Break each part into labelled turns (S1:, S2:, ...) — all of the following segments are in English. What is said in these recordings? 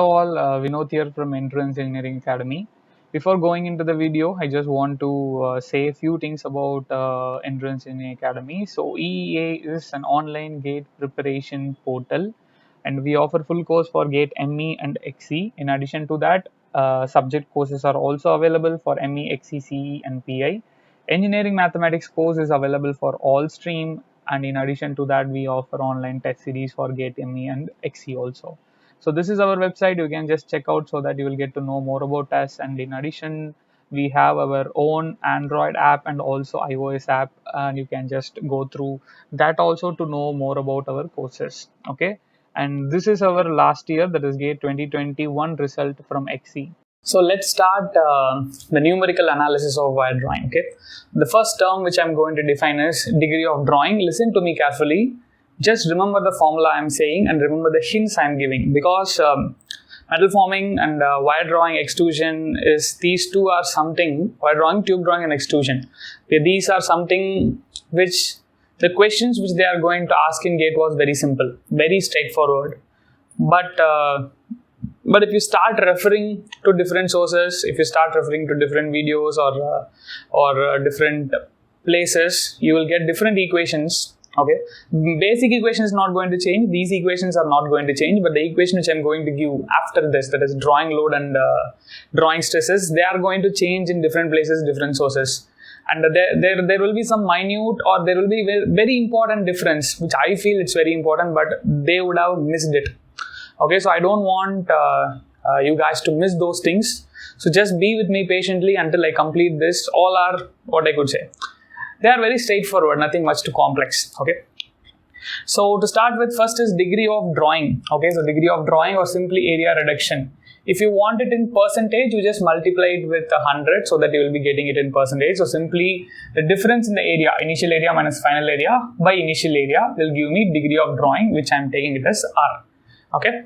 S1: Hello all, Vinod here from Entrance Engineering Academy. Before going into the video, I just want to say a few things about Entrance Engineering Academy. So EEA is an online gate preparation portal, and we offer full course for GATE ME and XE. In addition to that, subject courses are also available for ME, XE, CE, and PI. Engineering mathematics course is available for all stream, and in addition to that, we offer online test series for GATE ME and XE also. So this is our website. You can just check out so that you will get to know more about us. And in addition, we have our own Android app and also iOS app, and you can just go through that also to know more about our courses. Okay. And this is our last year, that is GATE 2021 result from XE. So let's start the numerical analysis of wire drawing. Okay. The first term which I'm going to define is degree of drawing. Listen to me carefully. Just remember the formula I'm saying and remember the hints I'm giving, because metal forming and wire drawing extrusion is, these two are something, wire drawing, tube drawing and extrusion. Okay, these are something which the questions which they are going to ask in GATE was very simple, very straightforward. But if you start referring to different sources, if you start referring to different videos or different places, you will get different equations. Okay, basic equation is not going to change. These equations are not going to change, but the equation which I'm going to give after this, that is drawing load and drawing stresses, they are going to change in different places, different sources. And there will be some minute, or there will be very important difference, which I feel it's very important, but they would have missed it. Okay, so I don't want you guys to miss those things. So just be with me patiently until I complete this. All are what I could say. They are very straightforward, nothing much too complex. Okay. So to start with, first is degree of drawing. Okay, so degree of drawing or simply area reduction. If you want it in percentage, you just multiply it with 100 so that you will be getting it in percentage. So simply the difference in the area, initial area minus final area by initial area, will give me degree of drawing, which I am taking it as R. Okay.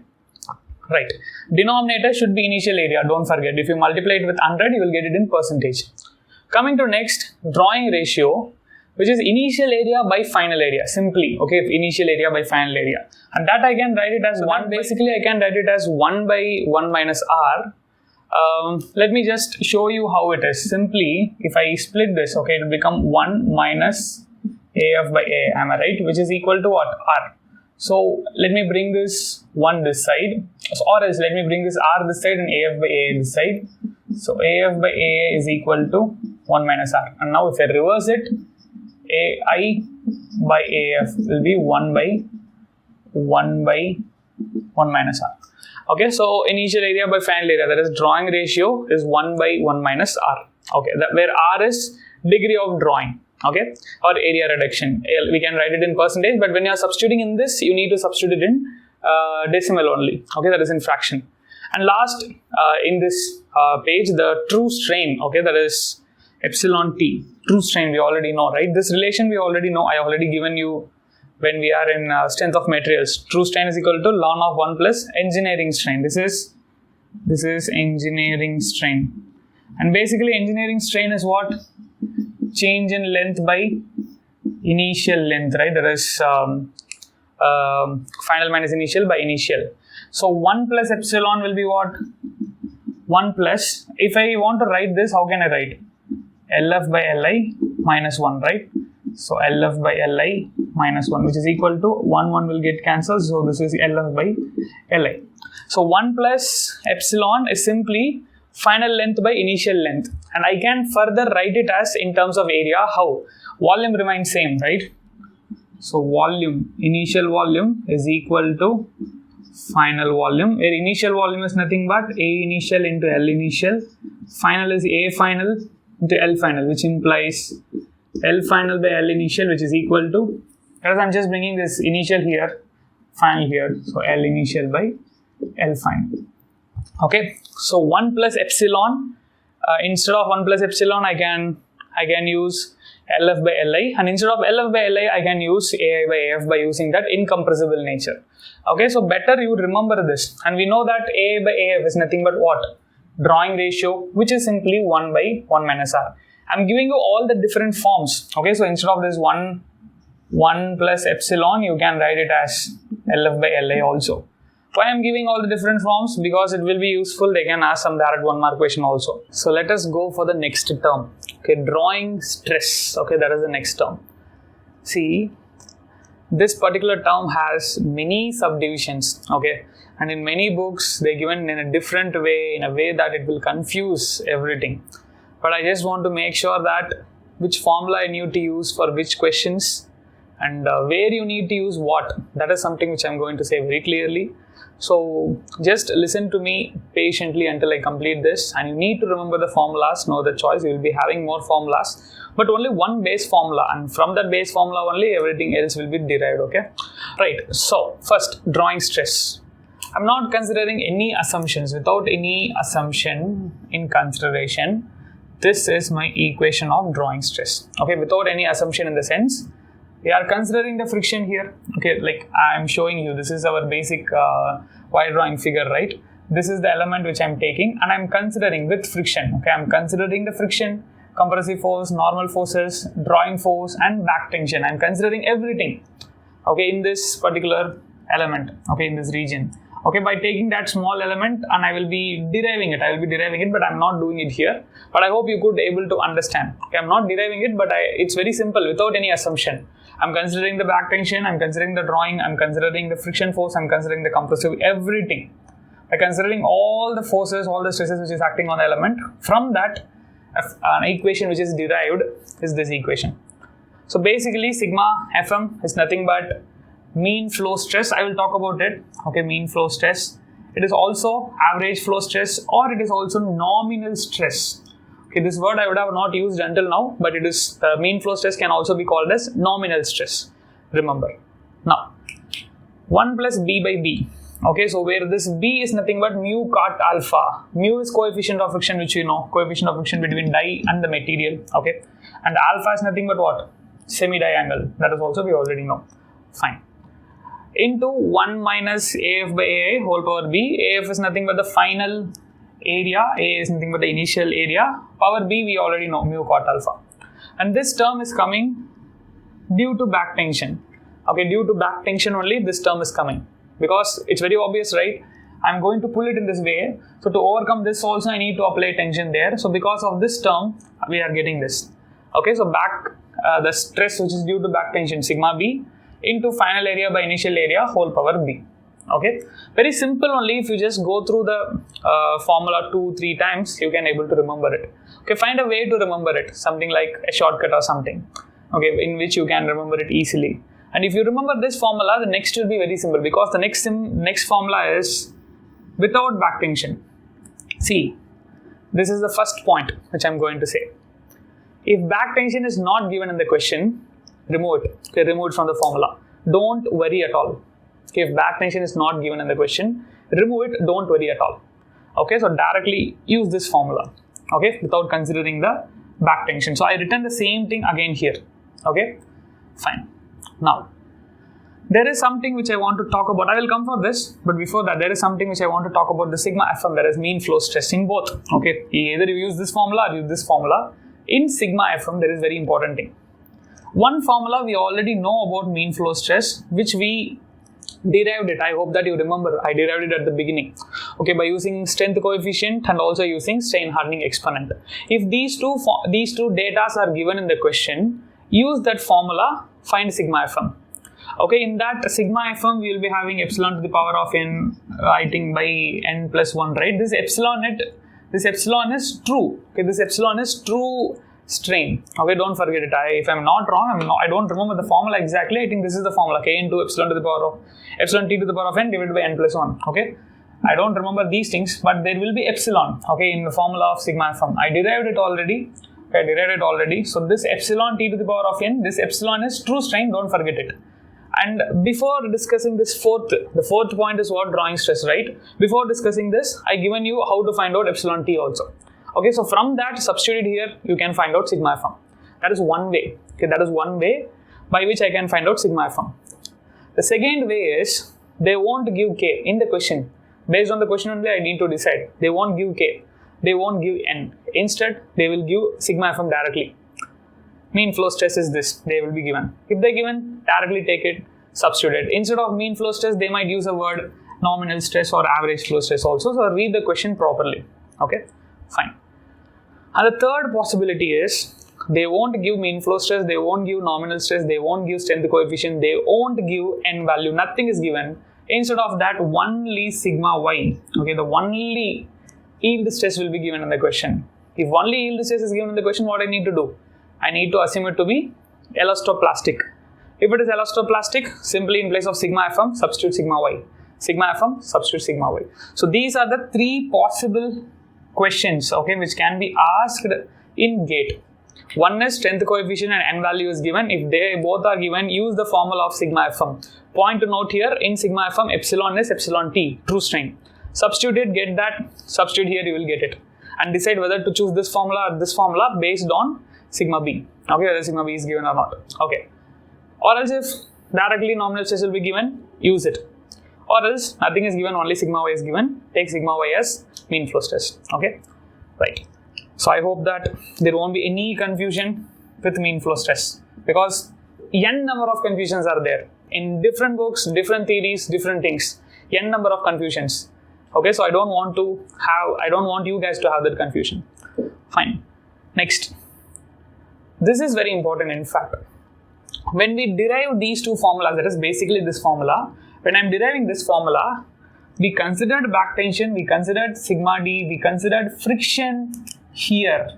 S1: Right. Denominator should be initial area. Don't forget. If you multiply it with 100, you will get it in percentage. Coming to next, drawing ratio, which is initial area by final area, simply, okay, initial area by final area. And that I can write it as 1, basically I can write it as 1 by 1 minus R. Let me just show you how it is. Simply, if I split this, okay, it will become 1 minus AF by A, am I right? Which is equal to what? R. So let me bring this 1 this side, or else let me bring this R this side and AF by A this side. So AF by AA is equal to 1 minus R. And now if I reverse it, AI by AF will be 1 by 1 minus R. Okay, so initial area by final area, that is drawing ratio, is 1 by 1 minus R. Okay, where R is degree of drawing. Okay, or area reduction. We can write it in percentage, but when you are substituting in this, you need to substitute it in decimal only. Okay, that is in fraction. And last, in this page, the true strain, okay, that is epsilon T. True strain, we already know, right? This relation we already know. I already given you when we are in strength of materials. True strain is equal to ln of 1 plus engineering strain. This is engineering strain. And basically, engineering strain is what? Change in length by initial length, right? That is final minus initial by initial. So 1 plus epsilon will be what? 1 plus, if I want to write this, how can I write? LF by Li minus 1, right? So LF by Li minus 1, which is equal to 1 will get cancelled. So this is LF by Li. So 1 plus epsilon is simply final length by initial length. And I can further write it as in terms of area. How? Volume remains same, right? So volume, initial volume is equal to final volume, where initial volume is nothing but A initial into L initial, final is A final into L final, which implies L final by L initial, which is equal to, because I'm just bringing this initial here, final here, so L initial by L final. Okay, so 1 plus epsilon, instead of 1 plus epsilon, I can use LF by Li, and instead of LF by Li, I can use AI by AF by using that incompressible nature. Okay, so better you remember this, and we know that AI by AF is nothing but what? Drawing ratio, which is simply 1 by 1 minus R. I'm giving you all the different forms. Okay, so instead of this 1 plus epsilon, you can write it as LF by LA also. Why I'm giving all the different forms? Because it will be useful. They can ask some direct 1 mark question also. So let us go for the next term. Okay, drawing stress. Okay, that is the next term. See, this particular term has many subdivisions. Okay, and in many books they given in a different way, in a way that it will confuse everything. But I just want to make sure that which formula I need to use for which questions and where you need to use what. That is something which I'm going to say very clearly. So just listen to me patiently until I complete this, and you need to remember the formulas, no other choice. You will be having more formulas, but only one base formula, and from that base formula only everything else will be derived. Okay, right. So first, drawing stress. I'm not considering any assumptions. Without any assumption in consideration, this is my equation of drawing stress. Okay, without any assumption in the sense, we are considering the friction here. Okay, like I'm showing you, this is our basic wire drawing figure, right? This is the element which I'm taking, and I'm considering with friction. Okay, I'm considering the friction, compressive force, normal forces, drawing force, and back tension. I'm considering everything. Okay, in this particular element. Okay, in this region. Okay, by taking that small element, and I will be deriving it. But I'm not doing it here. But I hope you could able to understand. Okay, I'm not deriving it, but it's very simple without any assumption. I'm considering the back tension, I'm considering the drawing, I'm considering the friction force, I'm considering the compressive, everything. By considering all the forces, all the stresses which is acting on the element, from that an equation which is derived is this equation. So basically sigma Fm is nothing but mean flow stress. I will talk about it. Okay, mean flow stress. It is also average flow stress, or it is also nominal stress. Okay, this word I would have not used until now, but it is mean flow stress can also be called as nominal stress. Remember. Now, 1 plus B by B. Okay, so where this B is nothing but mu cot alpha. Mu is coefficient of friction, which you know, coefficient of friction between die and the material. Okay, and alpha is nothing but what? Semi-diagonal. That is also we already know. Fine. Into 1 minus AF by AI whole power B. AF is nothing but the final area, A is nothing but the initial area, power B we already know, mu cot alpha. And this term is coming due to back tension. Okay, due to back tension only this term is coming, because it's very obvious, right? I'm going to pull it in this way. So to overcome this also I need to apply tension there. So because of this term we are getting this. Okay, so the stress which is due to back tension, sigma B into final area by initial area whole power B. Okay, very simple only. If you just go through the formula 2-3 times, you can able to remember it. Okay, find a way to remember it, something like a shortcut or something. Okay, in which you can remember it easily. And if you remember this formula, the next will be very simple, because the next formula is without back tension. See, this is the first point which I'm going to say. If back tension is not given in the question, remove it. Okay, remove it from the formula. Don't worry at all. If back tension is not given in the question, remove it, don't worry at all. Okay, so directly use this formula. Okay, without considering the back tension. So I written the same thing again here. Okay, fine. Now, there is something which I want to talk about. I will come for this, but before that, there is something which I want to talk about, the sigma Fm, that is mean flow stress in both. Okay, either you use this formula or use this formula. In sigma Fm, there is very important thing. One formula we already know about mean flow stress, which we derived it. I hope that you remember. I derived it at the beginning. Okay, by using strength coefficient and also using strain hardening exponent. If these two data are given in the question, use that formula, find sigma Fm. Okay, in that sigma Fm we will be having epsilon to the power of n, I think by n plus 1, right? This epsilon is true. Okay, this epsilon is true strain. Okay, don't forget it. If I'm not wrong, I don't remember the formula exactly. I think this is the formula, k into epsilon to the power of epsilon t to the power of n divided by n plus 1. Okay, I don't remember these things, but there will be epsilon. Okay, in the formula of sigma Fm. I derived it already. Okay, so this epsilon t to the power of n, this epsilon is true strain. Don't forget it. And before discussing this the fourth point is what? Drawing stress, right? Before discussing this, I given you how to find out epsilon t also. Okay, so from that substitute here, you can find out sigma Fm. That is one way. Okay, that is one way by which I can find out sigma Fm. The second way is, they won't give k in the question. Based on the question only, I need to decide. They won't give k. They won't give n. Instead, they will give sigma Fm directly. Mean flow stress is this. They will be given. If they given, directly take it, substitute it. Instead of mean flow stress, they might use a word nominal stress or average flow stress also. So read the question properly. Okay, fine. And the third possibility is they won't give mean flow stress, they won't give nominal stress, they won't give strength coefficient, they won't give n value, nothing is given. Instead of that, only sigma y, okay, the only yield stress will be given in the question. If only yield stress is given in the question, what I need to do? I need to assume it to be elastoplastic. If it is elastoplastic, simply in place of sigma fm, substitute sigma y. Sigma fm, substitute sigma y. So these are the three possible questions, okay, which can be asked in GATE. One is strength coefficient and n value is given. If they both are given, use the formula of sigma fm. Point to note here, in sigma fm, epsilon is epsilon t, true strain. Substitute it, get that, substitute here, you will get it. And decide whether to choose this formula or this formula based on sigma b. Okay, whether sigma b is given or not. Okay. Or else if directly nominal stress will be given, use it. Or else nothing is given, only sigma y is given, take sigma y as mean flow stress. Okay, right. So I hope that there won't be any confusion with mean flow stress, because n number of confusions are there in different books, different theories, different things, n number of confusions. Okay, so I don't want you guys to have that confusion. Fine. Next, this is very important. In fact, when we derive these two formulas, that is basically this formula, when I'm deriving this formula, we considered back tension, we considered sigma d, we considered friction here,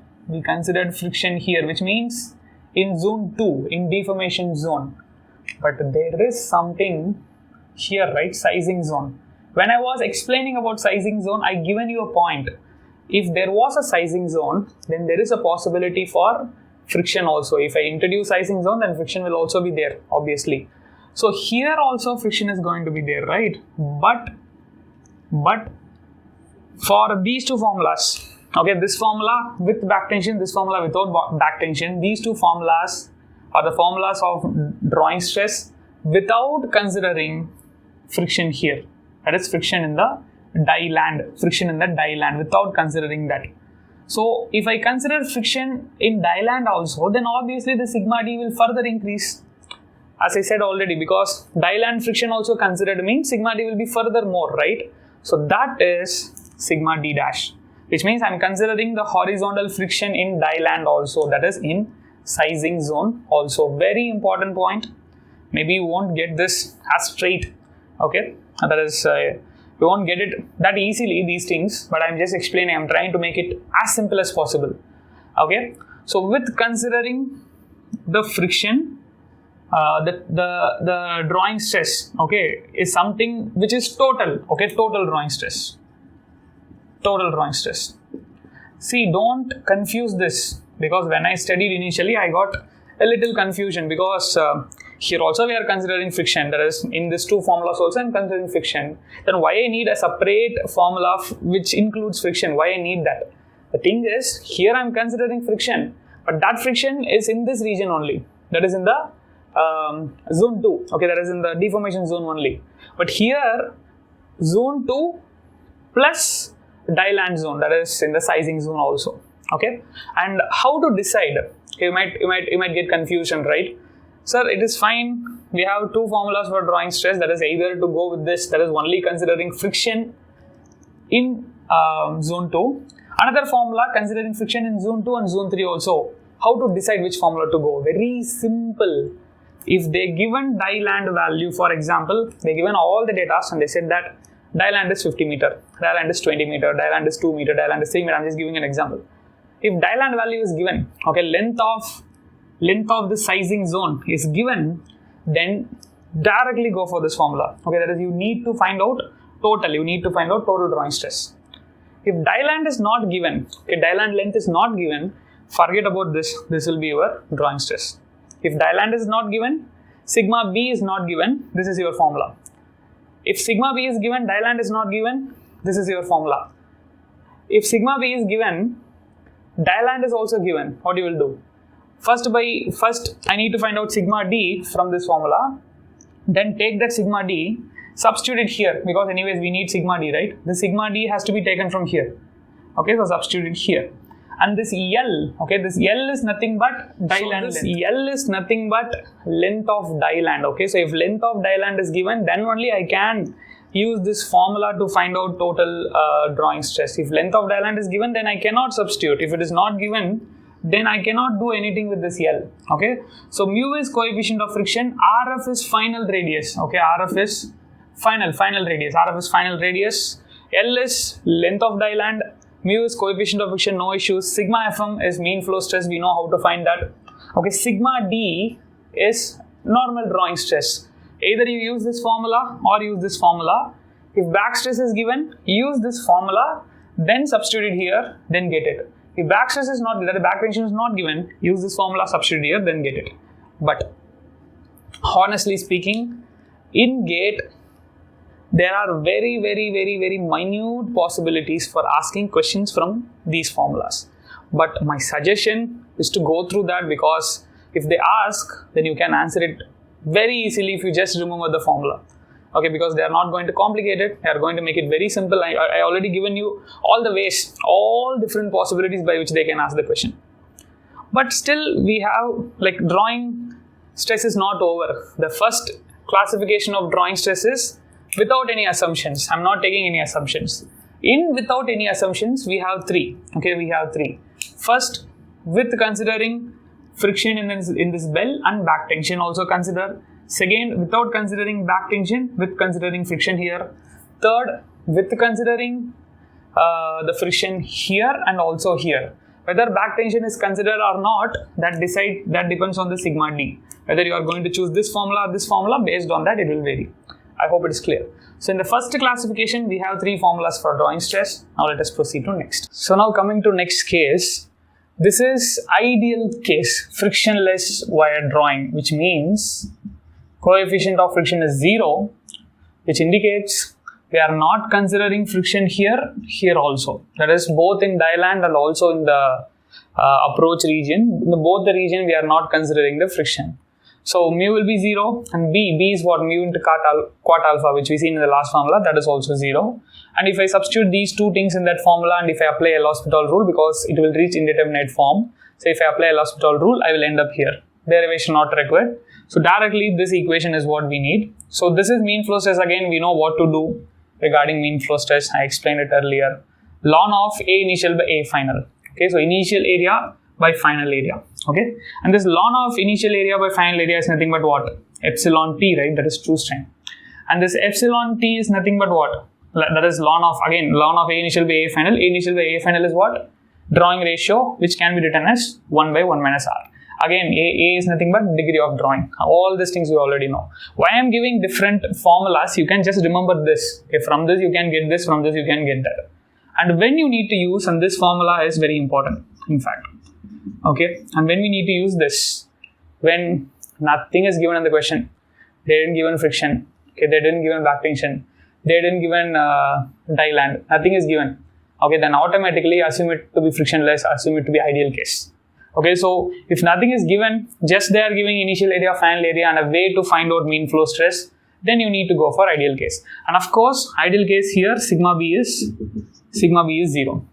S1: which means in zone 2, in deformation zone. But there is something here, right? Sizing zone. When I was explaining about sizing zone, I given you a point. If there was a sizing zone, then there is a possibility for friction also. If I introduce sizing zone, then friction will also be there, obviously. So here also friction is going to be there, right? But for these two formulas, okay, this formula with back tension, this formula without back tension, these two formulas are the formulas of drawing stress without considering friction here. That is friction in the die land, without considering that. So if I consider friction in die land also, then obviously the sigma d will further increase. As I said already, because die land friction also considered means sigma d will be further more, right? So that is sigma d dash, which means I'm considering the horizontal friction in die land also, that is in sizing zone also. Very important point. Maybe you won't get this as straight, okay? That is, you won't get it that easily, these things, but I'm just explaining, I'm trying to make it as simple as possible, okay? So with considering the friction, the drawing stress, okay, is something which is total, okay, total drawing stress. See, don't confuse this, because when I studied initially, I got a little confusion, because here also we are considering friction, that is in these two formulas also I'm considering friction. Then why I need a separate formula which includes friction? Why I need that? The thing is, here I'm considering friction, but that friction is in this region only, that is in the zone 2, okay, that is in the deformation zone only. But here zone 2 plus die land zone, that is in the sizing zone also, okay. And how to decide? You might get confusion, right? Sir, it is fine. We have two formulas for drawing stress, that is either to go with this, that is only considering friction in zone 2. Another formula considering friction in zone 2 and zone 3 also. How to decide which formula to go? Very simple. If they given die land value, for example, they given all the data and they said that die land is 50 meter, die land is 20 meter, die land is 2 meter, die land is 3 meter. I'm just giving an example. If die land value is given, okay, length of the sizing zone is given, then directly go for this formula. Okay, that is, you need to find out total drawing stress. If die land is not given, okay, die land length is not given, forget about this. This will be your drawing stress. If die land is not given, sigma b is not given, this is your formula. If sigma b is given, die land is not given, this is your formula. If sigma b is given, die land is also given, what you will do? First I need to find out sigma d from this formula, then take that sigma d, substitute it here, because anyways we need sigma d, right? The sigma d has to be taken from here, okay, so substitute it here. And this L, okay, this L is nothing but die land length. L is nothing but length of die land, okay. So if length of die land is given, then only I can use this formula to find out total drawing stress. If length of die is given, then I cannot substitute. If it is not given, then I cannot do anything with this L. Okay, so mu is coefficient of friction, RF is final radius. Okay, RF is final radius. RF is final radius. L is length of die land. Mu is coefficient of friction, no issues. Sigma Fm is mean flow stress. We know how to find that. Okay, sigma D is normal drawing stress. Either you use this formula or use this formula. If back stress is given, use this formula, then substitute it here, then get it. If back stress is not, the back tension is not given, use this formula, substitute here, then get it. But honestly speaking, in GATE, there are very minute possibilities for asking questions from these formulas. But my suggestion is to go through that, because if they ask, then you can answer it very easily if you just remember the formula. Okay, because they are not going to complicate it, they are going to make it very simple. I already given you all the ways, all different possibilities by which they can ask the question. But still we have, like, drawing stress is not over. The first classification of drawing stress is without any assumptions. I'm not taking any assumptions. In without any assumptions, we have three. Okay, we have three. First, with considering friction in this bell and back tension also consider. Second, without considering back tension, with considering friction here. Third, with considering the friction here and also here. Whether back tension is considered or not, that depends on the sigma D. Whether you are going to choose this formula or this formula, based on that it will vary. I hope it is clear. So in the first classification, we have three formulas for drawing stress. Now let us proceed to next. So now coming to next case, this is ideal case, frictionless wire drawing, which means coefficient of friction is 0, which indicates we are not considering friction here also. That is both in die land and also in the approach region. In both the region we are not considering the friction. So mu will be 0, and B is what? Mu into quat alpha, which we seen in the last formula, that is also 0. And if I substitute these two things in that formula, and if I apply L'Hospital rule, because it will reach indeterminate form, so if I apply L'Hospital rule, I will end up here. Derivation not required. So directly this equation is what we need. So this is mean flow stress. Again, we know what to do regarding mean flow stress. I explained it earlier. Ln of A initial by A final. Okay, so initial area by final area. Okay, and this ln of initial area by final area is nothing but what? Epsilon t, right? That is true strain. And this epsilon t is nothing but what? That is ln of A initial by A final. A initial by A final is what? Drawing ratio, which can be written as 1 by 1 minus R. Again, A is nothing but degree of drawing. All these things you already know. Why I am giving different formulas, you can just remember this. Okay, from this you can get this, from this you can get that. And when you need to use, and this formula is very important, in fact. Okay, and when we need to use this, when nothing is given in the question, they didn't given friction, okay, they didn't given back tension, they didn't given die land, nothing is given. Okay, then automatically assume it to be frictionless, assume it to be ideal case. Okay, so if nothing is given, just they are giving initial area, final area, and a way to find out mean flow stress, then you need to go for ideal case. And of course, ideal case here, sigma b is 0.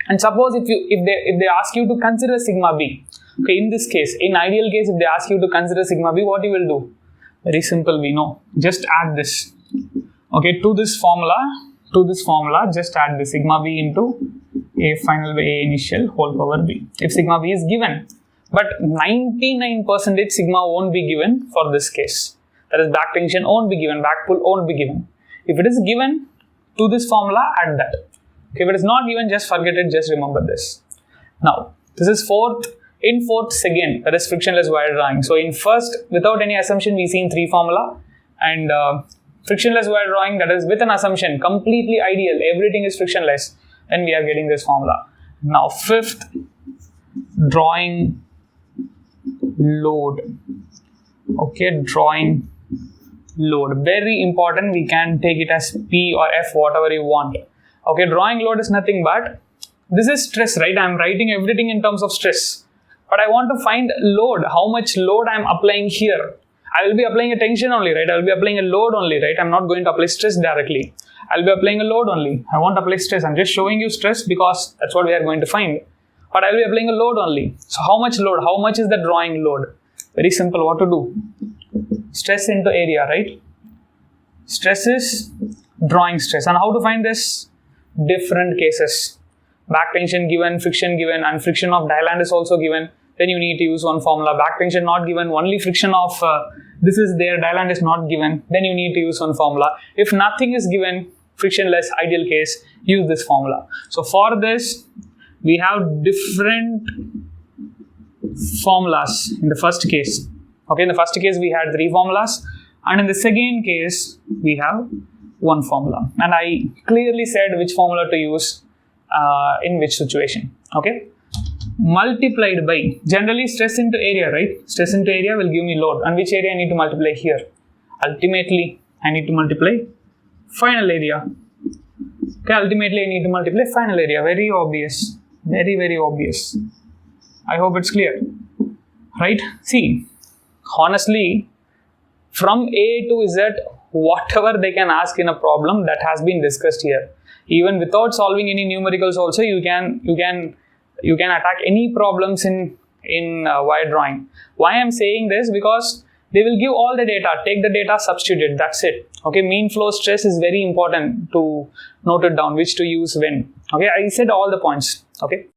S1: And suppose if they ask you to consider sigma b, okay, in this case, in ideal case, if they ask you to consider sigma b, what you will do? Very simple, we know. Just add this. Okay, to this formula, just add the sigma b into A final by A initial whole power b. If sigma b is given, but 99% sigma won't be given for this case. That is, back tension won't be given, back pull won't be given. If it is given, to this formula, add that. Okay, if it is not given, just forget it, just remember this. Now, this is in fourth, second, that is frictionless wire drawing. So in first, without any assumption, we seen three formula, and frictionless wire drawing, that is with an assumption, completely ideal, everything is frictionless, then we are getting this formula. Now fifth, drawing load. Okay, drawing load, very important. We can take it as P or F, whatever you want. Okay, drawing load is nothing but, this is stress, right? I am writing everything in terms of stress, but I want to find load, how much load I am applying here. I will be applying a tension only, right? I will be applying a load only, right? I am not going to apply stress directly. I will be applying a load only. I won't apply stress. I am just showing you stress because that's what we are going to find. But I will be applying a load only. So how much load? How much is the drawing load? Very simple, what to do? Stress into area, right? Stress is drawing stress. And how to find this? Different cases. Back tension given, friction given, and friction of die land is also given. Then you need to use one formula. Back tension not given, only friction of this is there, die land is not given. Then you need to use one formula. If nothing is given, frictionless ideal case, use this formula. So for this, we have different formulas in the first case. Okay, in the first case we had 3 formulas, and in the second case we have 1 formula. And I clearly said which formula to use in which situation. Okay, multiplied by, generally stress into area, right? Stress into area will give me load, and which area I need to multiply here? Ultimately I need to multiply final area. Okay, ultimately I need to multiply final area. Very obvious, very obvious. I hope it's clear, right? See, honestly, from A to Z, whatever they can ask in a problem, that has been discussed here. Even without solving any numericals also, you can attack any problems in wire drawing. Why I'm saying this? Because they will give all the data, take the data, substitute it, that's it. Okay, mean flow stress is very important to note it down, which to use when. Okay, I said all the points. Okay.